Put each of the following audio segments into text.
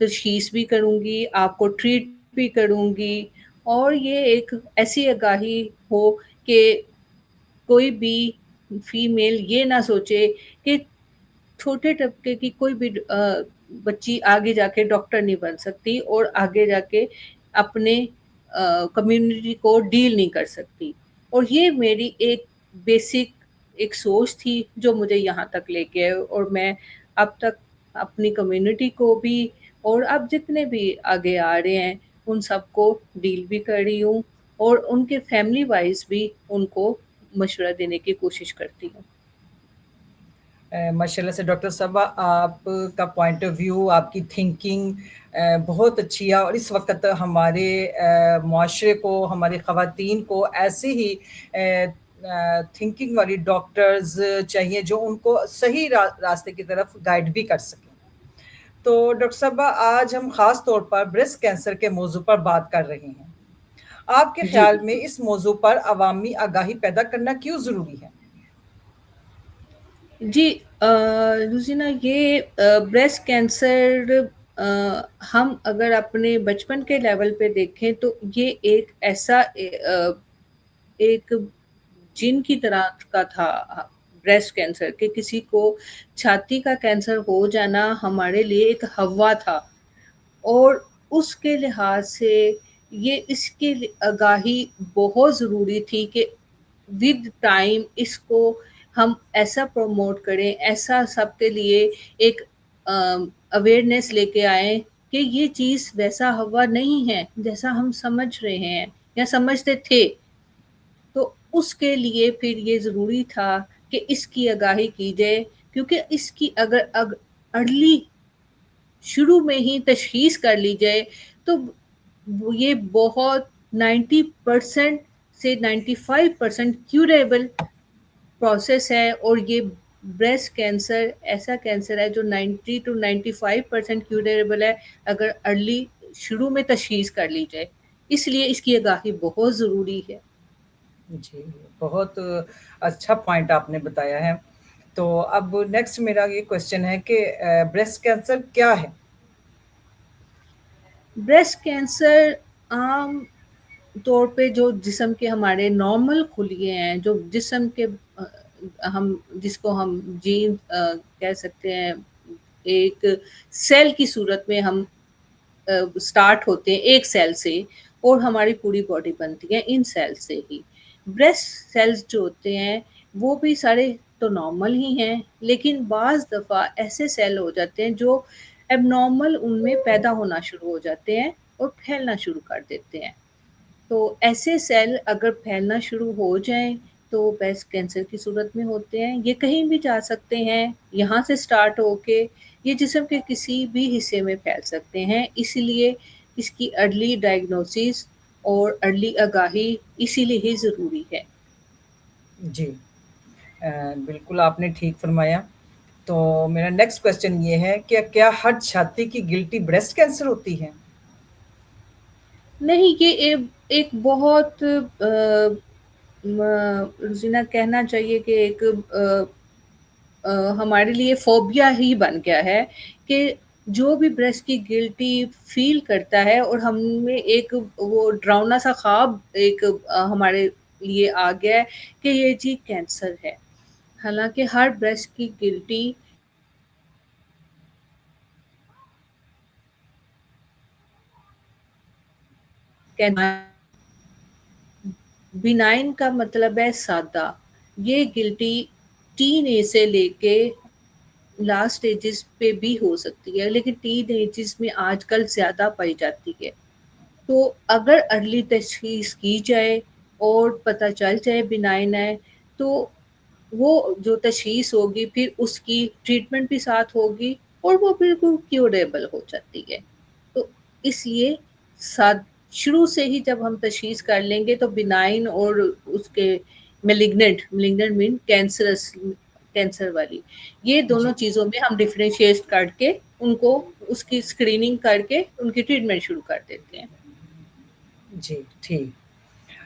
تشخیص بھی کروں گی، آپ کو ٹریٹ بھی کروں گی، اور یہ ایک ایسی آگاہی ہو کہ کوئی بھی فیمیل یہ نہ سوچے کہ چھوٹے طبقے کی کوئی بھی بچی آگے جا کے ڈاکٹر نہیں بن سکتی اور آگے جا کے اپنے کمیونٹی کو ڈیل نہیں کر سکتی. اور یہ میری ایک بیسک ایک سوچ تھی جو مجھے یہاں تک لے کے، اور میں اب تک اپنی کمیونٹی کو بھی اور اب جتنے بھی آگے آ رہے ہیں ان سب کو ڈیل بھی کر رہی ہوں، اور ان کے فیملی وائز بھی ان کو مشورہ دینے کی کوشش کرتی ہوں. ماشاء اللہ سے ڈاکٹر صاحبہ، آپ کا پوائنٹ آف ویو، آپ کی تھنکنگ بہت اچھی ہے، اور اس وقت ہمارے معاشرے کو، ہماری خواتین کو ایسے ہی تھنکنگ والی ڈاکٹرز چاہیے جو ان کو صحیح راستے کی طرف گائیڈ بھی کر سکیں. تو ڈاکٹر صاحبہ، آج ہم خاص طور پر بریسٹ کینسر کے موضوع پر بات کر رہے ہیں. آپ کے جی خیال میں اس موضوع پر عوامی آگاہی پیدا کرنا کیوں ضروری ہے؟ جی روزینہ، یہ بریسٹ کینسر ہم اگر اپنے بچپن کے لیول پہ دیکھیں تو یہ ایک ایسا ایک جن کی طرح کا تھا بریسٹ کینسر، کہ کسی کو چھاتی کا کینسر ہو جانا ہمارے لیے ایک ہوا تھا. اور اس کے لحاظ سے یہ اس کی آگاہی بہت ضروری تھی کہ ود ٹائم اس کو ہم ایسا پروموٹ کریں، ایسا سب کے لیے ایک اویئرنیس لے کے آئیں کہ یہ چیز ویسا ہوا نہیں ہے جیسا ہم سمجھ رہے ہیں یا سمجھتے تھے. تو اس کے لیے پھر یہ ضروری تھا کہ اس کی آگاہی کی جائے، کیونکہ اس کی اگر ارلی شروع میں ہی تشخیص کر لی جائے تو یہ بہت 90% سے 95% کیوریبل پروسیس ہے. اور یہ بریسٹ کینسر ایسا کینسر ہے جو 90 to 95% کیوریبل ہے اگر ارلی شروع میں تشخیص کر لی جائے. اس لیے اس کی آگاہی بہت ضروری ہے. جی، بہت اچھا پوائنٹ آپ نے بتایا ہے. تو اب نیکسٹ میرا یہ کوشچن ہے کہ بریسٹ کینسر کیا ہے؟ بریسٹ کینسر عام طور پہ جو جسم کے ہمارے نارمل خلیے ہیں، جو جسم کے ہم جس کو ہم جین کہہ سکتے ہیں، ایک سیل کی صورت میں ہم سٹارٹ ہوتے ہیں ایک سیل سے، اور ہماری پوری باڈی بنتی ہے ان سیل سے ہی. بریسٹ سیلز جو ہوتے ہیں وہ بھی سارے تو نارمل ہی ہیں، لیکن بعض دفعہ ایسے سیل ہو جاتے ہیں جو اب نارمل ان میں پیدا ہونا شروع ہو جاتے ہیں اور پھیلنا شروع کر دیتے ہیں. تو ایسے سیل اگر پھیلنا شروع ہو جائیں تو بریسٹ کینسر کی صورت میں ہوتے ہیں. یہ کہیں بھی جا سکتے ہیں، یہاں سے سٹارٹ ہو کے یہ جسم کے کسی بھی حصے میں پھیل سکتے ہیں. اسی لیے اس کی ارلی ڈائگنوسس اور ارلی آگاہی اسی لیے ہی ضروری ہے. جی، بالکل آپ نے ٹھیک فرمایا. تو میرا نیکسٹ کوشچن یہ ہے کہ کیا ہر چھاتی کی گلٹی بریسٹ کینسر ہوتی ہے؟ نہیں، یہ ایک بہت روزینہ کہنا چاہیے کہ ایک ہمارے لیے فوبیا ہی بن گیا ہے کہ جو بھی بریسٹ کی گلٹی فیل کرتا ہے، اور ہم میں ایک وہ ڈراؤنا سا خواب ایک ہمارے لیے آ گیا ہے کہ یہ چیز کینسر ہے. حالانکہ ہر بریسٹ کی گلٹی بینائن کا مطلب ہے سادہ. یہ گلٹی ٹین ایج سے لے کے لاسٹ ایجز پہ بھی ہو سکتی ہے، لیکن ٹین ایجز میں آج کل زیادہ پائی جاتی ہے. تو اگر ارلی تشخیص کی جائے اور پتہ چل جائے بینائن ہے، تو وہ جو تشخیص ہوگی پھر اس کی ٹریٹمنٹ بھی ساتھ ہوگی اور وہ بالکل کیوریبل ہو جاتی ہے. تو اس لیے شروع سے ہی جب ہم تشخیص کر لیں گے تو بینائن اور اس کے میلیگننٹ مین کینسر والی، یہ جی دونوں چیزوں میں ہم ڈفرینشیٹ کر کے ان کو اس کی اسکریننگ کر کے ان کی ٹریٹمنٹ شروع کر دیتے ہیں. جی ٹھیک.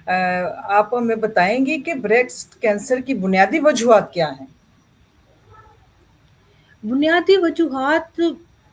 آپ ہمیں بتائیں گے کہ بریسٹ کینسر کی بنیادی وجوہات کیا ہیں؟ بنیادی وجوہات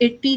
80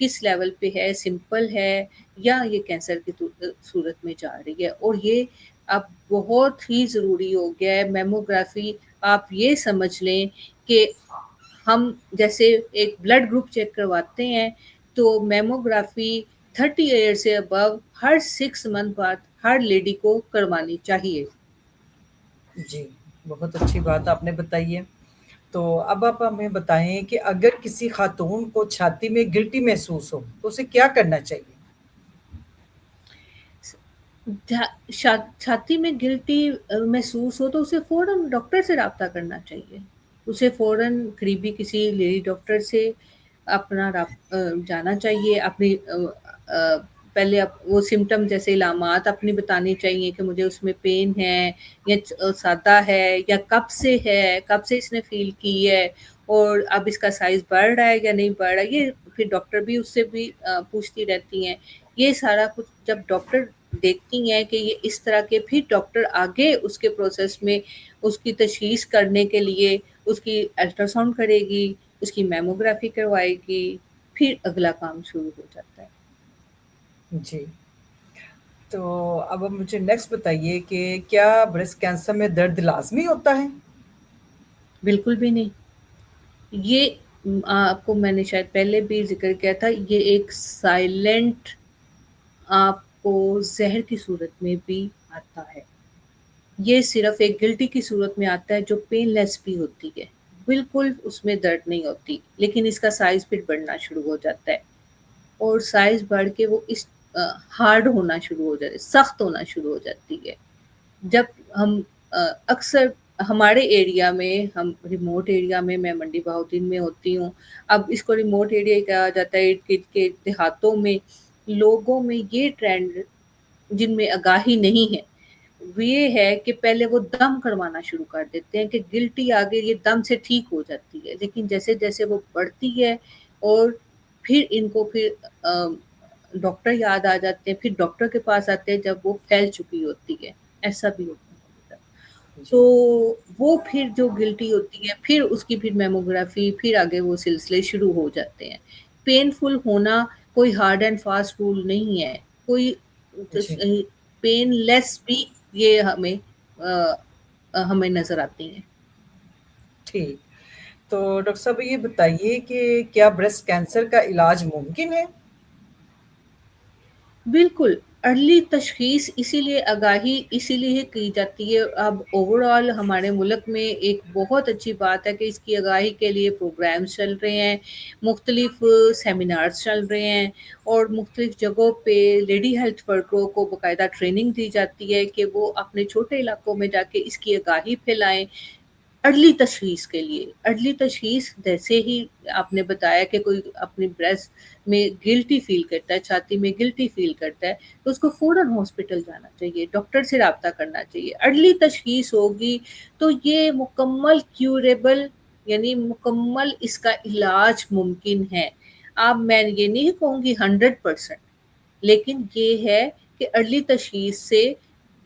کس لیول پہ ہے، سمپل ہے یا یہ کینسر کی صورت میں جا رہی ہے. اور یہ اب بہت ہی ضروری ہو گیا ہے میموگرافی. آپ یہ سمجھ لیں کہ ہم جیسے ایک بلڈ گروپ چیک کرواتے ہیں تو میموگرافی 30 ایئر سے ابو ہر 6 منتھ بعد ہر لیڈی کو کروانی چاہیے. جی، بہت اچھی بات آپ نے بتائی ہے. تو اب آپ ہمیں بتائیں کہ اگر کسی خاتون کو چھاتی میں گلٹی محسوس ہو تو اسے کیا کرنا چاہیے؟ چھاتی میں گلٹی محسوس ہو تو اسے فوراً ڈاکٹر سے رابطہ کرنا چاہیے. اسے فوراً قریبی کسی لیڈی ڈاکٹر سے اپنا جانا چاہیے. اپنی پہلے وہ سمٹم جیسے علامات اپنی بتانی چاہیے کہ مجھے اس میں پین ہے یا سادہ ہے یا کب سے اس نے فیل کی ہے اور اب اس کا سائز بڑھ رہا ہے یا نہیں بڑھ رہا ہے. یہ پھر ڈاکٹر بھی اس سے بھی پوچھتی رہتی ہیں. یہ سارا کچھ جب ڈاکٹر دیکھتی ہیں کہ یہ اس طرح کے، پھر ڈاکٹر آگے اس کے پروسیس میں اس کی تشخیص کرنے کے لیے اس کی الٹرا ساؤنڈ کرے گی، اس کی میموگرافی کروائے گی، پھر اگلا کام شروع ہو جاتا ہے. جی، تو اب مجھے نیکسٹ بتائیے کہ کیا بریسٹ کینسر میں درد لازمی ہوتا ہے؟ بالکل بھی نہیں. یہ آپ کو میں نے شاید پہلے بھی ذکر کیا تھا، یہ ایک سائلنٹ آپ کو زہر کی صورت میں بھی آتا ہے. یہ صرف ایک گلٹی کی صورت میں آتا ہے جو پین لیس بھی ہوتی ہے. بالکل اس میں درد نہیں ہوتی، لیکن اس کا سائز پھر بڑھنا شروع ہو جاتا ہے اور سائز بڑھ کے وہ اس ہارڈ ہونا شروع ہو جاتی ہے، سخت ہونا شروع ہو جاتی ہے. جب ہم اکثر ہمارے ایریا میں، ہم ریموٹ ایریا میں منڈی بہاؤدین میں ہوتی ہوں. اب اس کو ریموٹ ایریا کہا جاتا ہے. ارد گرد کے دیہاتوں میں لوگوں میں یہ ٹرینڈ، جن میں آگاہی نہیں ہے، یہ ہے کہ پہلے وہ دم کروانا شروع کر دیتے ہیں کہ گلٹی آگے یہ دم سے ٹھیک ہو جاتی ہے. لیکن جیسے جیسے وہ بڑھتی ہے اور پھر ان کو پھر ڈاکٹر یاد آ جاتے ہیں، پھر ڈاکٹر کے پاس آتے ہیں جب وہ پھیل چکی ہوتی ہے. ایسا بھی ہوتا ہے. جی، تو وہ پھر جو گلٹی ہوتی ہے، پھر اس کی پھر میموگرافی، پھر آگے وہ سلسلے شروع ہو جاتے ہیں. پین فل ہونا کوئی ہارڈ اینڈ فاسٹ رول نہیں ہے. کوئی جی، پین لیس بھی یہ ہمیں نظر آتی ہیں. ٹھیک. تو ڈاکٹر صاحب یہ بتائیے کہ کیا بریسٹ کینسر کا علاج ممکن ہے؟ بالکل. ارلی تشخیص اسی لیے آگاہی اسی لیے کی جاتی ہے. اب اوور آل ہمارے ملک میں ایک بہت اچھی بات ہے کہ اس کی آگاہی کے لیے پروگرامز چل رہے ہیں، مختلف سیمینارز چل رہے ہیں اور مختلف جگہوں پہ لیڈی ہیلتھ ورکروں کو باقاعدہ ٹریننگ دی جاتی ہے کہ وہ اپنے چھوٹے علاقوں میں جا کے اس کی آگاہی پھیلائیں. ارلی تشخیص کے لیے، ارلی تشخیص جیسے ہی آپ نے بتایا کہ کوئی اپنی بریسٹ میں گلٹی فیل کرتا ہے، چھاتی میں گلٹی فیل کرتا ہے، تو اس کو فوراً ہاسپٹل جانا چاہیے، ڈاکٹر سے رابطہ کرنا چاہیے. ارلی تشخیص ہوگی تو یہ مکمل کیوریبل، یعنی مکمل اس کا علاج ممکن ہے. اب میں یہ نہیں کہوں گی 100%، لیکن یہ ہے کہ ارلی تشخیص سے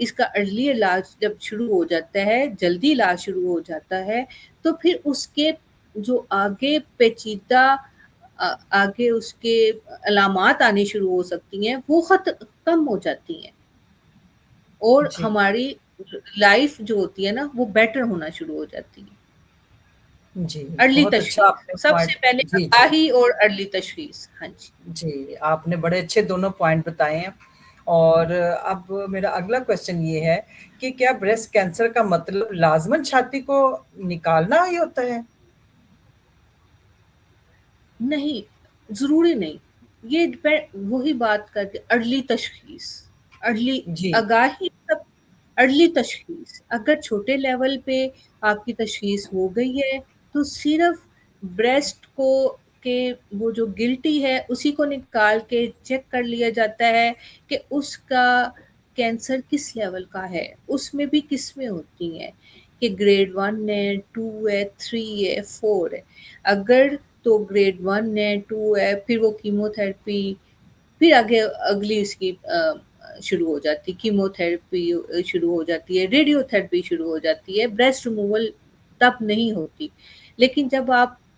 اس کا ارلی علاج جب شروع ہو جاتا ہے، جلدی علاج شروع ہو جاتا ہے، تو پھر اس کے جو آگے پیچیدہ آگے اس کے علامات آنی شروع ہو سکتی ہیں، وہ کم ہو جاتی ہیں اور جی، ہماری لائف جو ہوتی ہے نا وہ بیٹر ہونا شروع ہو جاتی ہے. جی، ارلی بہت اچھا آپ تشخیص نے سب پوائنٹ. سے پہلے جی، جی، آگاہی اور ارلی تشخیص. ہاں جی. جی، آپ نے بڑے اچھے دونوں پوائنٹ بتائے ہیں. اور اب میرا اگلا کویشچن یہ ہے کہ کیا بریسٹ کینسر کا مطلب لازماً چھاتی کو نکالنا ہی ہوتا ہے؟ نہیں، ضروری نہیں. یہ وہی بات کرتے ارلی تشخیص، ارلی جی، آگاہی، سب ارلی تشخیص. اگر چھوٹے لیول پہ آپ کی تشخیص ہو گئی ہے تو صرف بریسٹ کو کہ وہ جو گلٹی ہے اسی کو نکال کے چیک کر لیا جاتا ہے کہ اس کا کینسر کس لیول کا ہے. اس میں بھی قسمیں ہوتی ہیں کہ گریڈ 1 ہے، 2 ہے، 3 ہے، 4 ہے. اگر تو گریڈ 1 ہے، 2 ہے، پھر وہ کیمو تھراپی، پھر آگے اگلی اس کی شروع ہو جاتی، کیمو تھراپی شروع ہو جاتی ہے، ریڈیو تھراپی شروع ہو جاتی ہے. بریسٹ ریموول تب نہیں ہوتی. لیکن جب آپ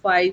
5,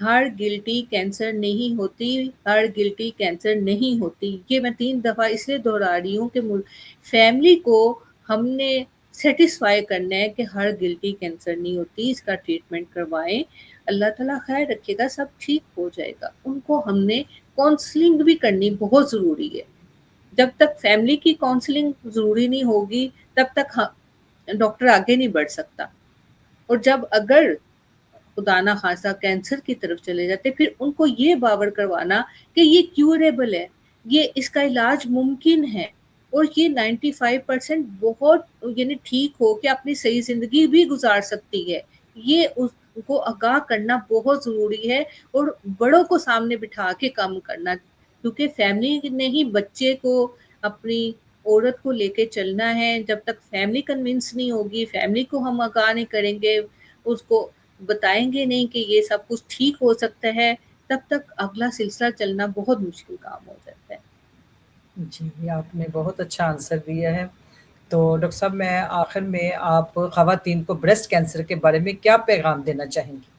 ہر گلٹی کینسر نہیں ہوتی، ہر گلٹی کینسر نہیں ہوتی. یہ میں 3 دفعہ اس لیے دہرا رہی ہوں کہ فیملی کو ہم نے سیٹسفائی کرنا ہے کہ ہر گلٹی کینسر نہیں ہوتی، اس کا ٹریٹمنٹ کروائیں، اللہ تعالیٰ خیر رکھے گا، سب ٹھیک ہو جائے گا. ان کو ہم نے کاؤنسلنگ بھی کرنی بہت ضروری ہے. جب تک فیملی کی کاؤنسلنگ ضروری نہیں ہوگی تب تک ڈاکٹر آگے نہیں بڑھ سکتا. اور جب اگر خدا نہ خواستہ کینسر کی طرف چلے جاتے، پھر ان کو یہ باور کروانا کہ یہ کیوریبل ہے، یہ اس کا علاج ممکن ہے، اور یہ 95% بہت یعنی ٹھیک ہو کہ اپنی صحیح زندگی بھی گزار سکتی ہے، یہ اس کو آگاہ کرنا بہت ضروری ہے. اور بڑوں کو سامنے بٹھا کے کام کرنا، کیونکہ فیملی نے ہی بچے کو، اپنی عورت کو لے کے چلنا ہے. جب تک فیملی کنونس نہیں ہوگی، فیملی کو ہم آگاہ نہیں کریں گے، اس کو بتائیں گے نہیں کہ یہ سب کچھ ٹھیک ہو سکتا ہے، تب تک اگلا سلسلہ چلنا بہت مشکل کام ہو جاتا ہے. جی، آپ نے بہت اچھا آنسر دیا ہے. تو ڈاکٹر صاحب، میں آخر میں آپ خواتین کو بریسٹ کینسر کے بارے میں کیا پیغام دینا چاہیں گی؟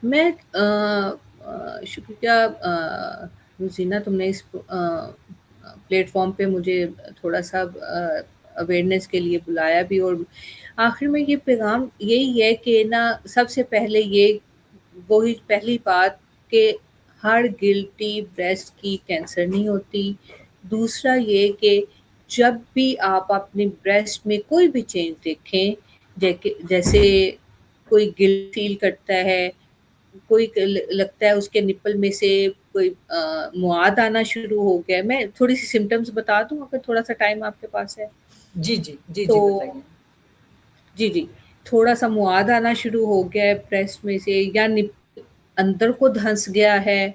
میں شکریہ روزینہ، تم نے اس پلیٹ فارم پہ مجھے تھوڑا سا اویئرنیس کے لیے بلایا بھی. اور آخر میں یہ پیغام یہی ہے کہ نا، سب سے پہلے یہ وہی پہلی بات کہ ہر گلٹی بریسٹ کی کینسر نہیں ہوتی. دوسرا یہ کہ جب بھی آپ اپنے بریسٹ میں کوئی بھی چینج دیکھیں، جیسے کوئی گلٹ فیل کرتا ہے، کوئی لگتا ہے اس کے نپل میں سے کوئی مواد آنا شروع ہو گیا. میں تھوڑی سی سمٹمز بتا دوں اگر تھوڑا سا ٹائم آپ کے پاس ہے جی جی جی تو. جی، بتائیے. جی تھوڑا سا مواد آنا شروع ہو گیا ہے بریسٹ میں سے، یا اندر کو دھنس گیا ہے،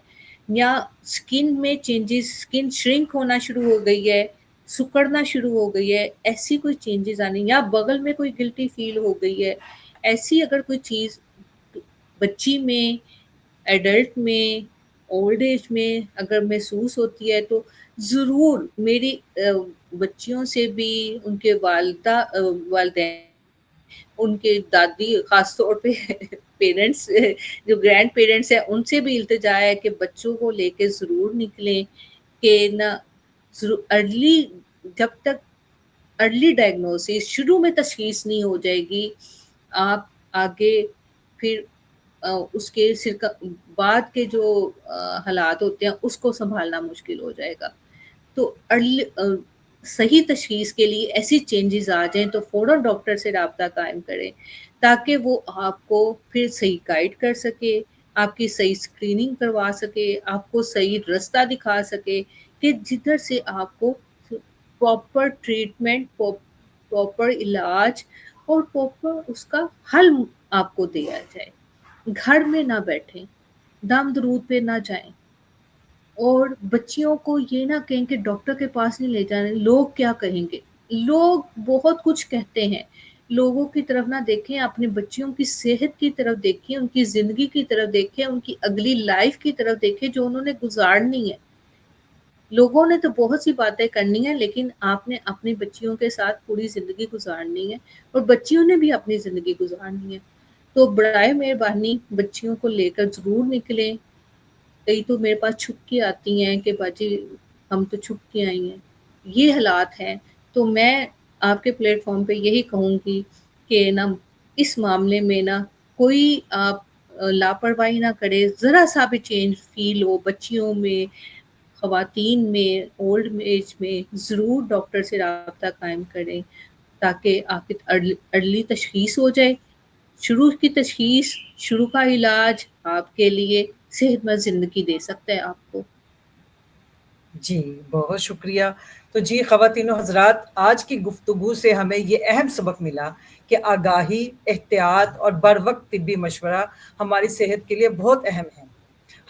یا سکن میں چینجز، سکن شرنک ہونا شروع ہو گئی ہے، سکڑنا شروع ہو گئی ہے، ایسی کوئی چینجز آنی، یا بغل میں کوئی گلٹی فیل ہو گئی ہے، ایسی اگر کوئی چیز بچی میں، ایڈلٹ میں، اولڈ ایج میں اگر محسوس ہوتی ہے تو ضرور میری بچیوں سے بھی، ان کے والدین، ان کے دادی، خاص طور پہ پیرنٹس، جو گرینڈ پیرنٹس ہیں، ان سے بھی التجا ہے کہ بچوں کو لے کے ضرور نکلیں. کہ نہ ارلی، جب تک ارلی ڈائگنوسس، شروع میں تشخیص نہیں ہو جائے گی، آپ آگے پھر اس کے بعد کے جو حالات ہوتے ہیں اس کو سنبھالنا مشکل ہو جائے گا. تو صحیح تشخیص کے لیے ایسی چینجز آ جائیں تو فوراً ڈاکٹر سے رابطہ قائم کریں، تاکہ وہ آپ کو پھر صحیح گائیڈ کر سکے، آپ کی صحیح اسکریننگ کروا سکے، آپ کو صحیح رستہ دکھا سکے کہ جدھر سے آپ کو پراپر ٹریٹمنٹ، پراپر علاج اور پراپر اس کا حل آپ کو دیا جائے. گھر میں نہ بیٹھیں، دم درود پہ نہ جائیں، اور بچیوں کو یہ نہ کہیں کہ ڈاکٹر کے پاس نہیں لے جانے، لوگ کیا کہیں گے. لوگ بہت کچھ کہتے ہیں، لوگوں کی طرف نہ دیکھیں، اپنی بچیوں کی صحت کی طرف دیکھیں، ان کی زندگی کی طرف دیکھیں، ان کی اگلی لائف کی طرف دیکھیں جو انہوں نے گزارنی ہے. لوگوں نے تو بہت سی باتیں کرنی ہیں، لیکن آپ نے اپنی بچیوں کے ساتھ پوری زندگی گزارنی ہے، اور بچیوں نے بھی اپنی زندگی گزارنی ہے. تو برائے مہربانی بچیوں کو لے کر ضرور نکلیں. کئی تو میرے پاس چھپ کے آتی ہیں کہ باجی ہم تو چھپ کے آئی ہیں، یہ حالات ہیں. تو میں آپ کے پلیٹ فارم پہ یہی کہوں گی کہ نا، اس معاملے میں نا کوئی آپ لاپرواہی نہ کرے. ذرا سا بھی چینج فیل ہو بچیوں میں، خواتین میں، اولڈ ایج میں، ضرور ڈاکٹر سے رابطہ قائم کریں، تاکہ آپ کی ارلی تشخیص ہو جائے. شروع کی تشخیص، شروع کا علاج آپ کے لیے صحت مند زندگی دے سکتا ہے آپ کو. جی، بہت شکریہ. تو جی خواتین و حضرات، آج کی گفتگو سے ہمیں یہ اہم سبق ملا کہ آگاہی، احتیاط اور بر وقت طبی مشورہ ہماری صحت کے لیے بہت اہم ہے.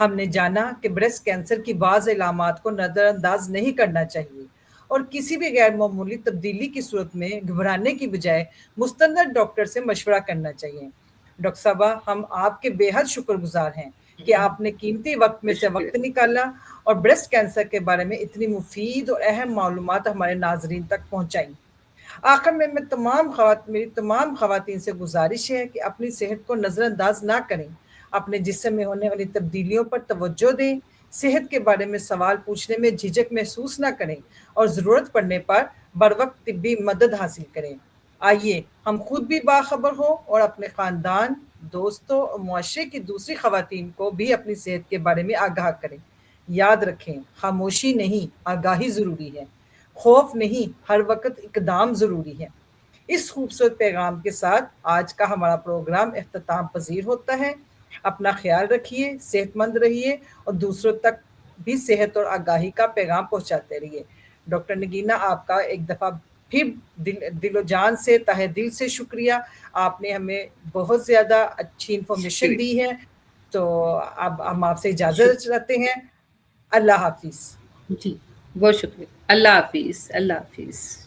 ہم نے جانا کہ بریسٹ کینسر کی بعض علامات کو نظر انداز نہیں کرنا چاہیے، اور کسی بھی غیر معمولی تبدیلی کی صورت میں گھبرانے کی بجائے مستند ڈاکٹر سے مشورہ کرنا چاہیے. ڈاکٹر صاحبہ، ہم آپ کے بے حد شکر گزار ہیں کہ آپ نے قیمتی وقت میں سے شکریہ. وقت نکالا اور بریسٹ کینسر کے بارے میں اتنی مفید اور اہم معلومات ہمارے ناظرین تک پہنچائیں. آخر میں میری تمام خواتین سے گزارش ہے کہ اپنی صحت کو نظر انداز نہ کریں. اپنے جسم میں ہونے والی تبدیلیوں پر توجہ دیں، صحت کے بارے میں سوال پوچھنے میں جھجک محسوس نہ کریں اور ضرورت پڑنے پر بروقت طبی مدد حاصل کریں۔ آئیے ہم خود بھی باخبر ہوں اور اپنے خاندان، دوستوں اور معاشرے کی دوسری خواتین کو بھی اپنی صحت کے بارے میں آگاہ کریں۔ یاد رکھیں، خاموشی نہیں، آگاہی ضروری ہے، خوف نہیں، ہر وقت اقدام ضروری ہے۔ اس خوبصورت پیغام کے ساتھ آج کا ہمارا پروگرام اختتام پذیر ہوتا ہے۔ اپنا خیال رکھیے، صحت مند رہیے اور دوسروں تک بھی صحت اور آگاہی کا پیغام پہنچاتے رہیے۔ ڈاکٹر نگینہ، آپ کا ایک دفعہ پھر دل و جان سے، تہہ دل سے شکریہ۔ آپ نے ہمیں بہت زیادہ اچھی انفارمیشن دی ہے، تو اب ہم آپ سے اجازت چاہتے ہیں۔ اللہ حافظ۔ جی بہت شکریہ، اللہ حافظ، اللہ حافظ۔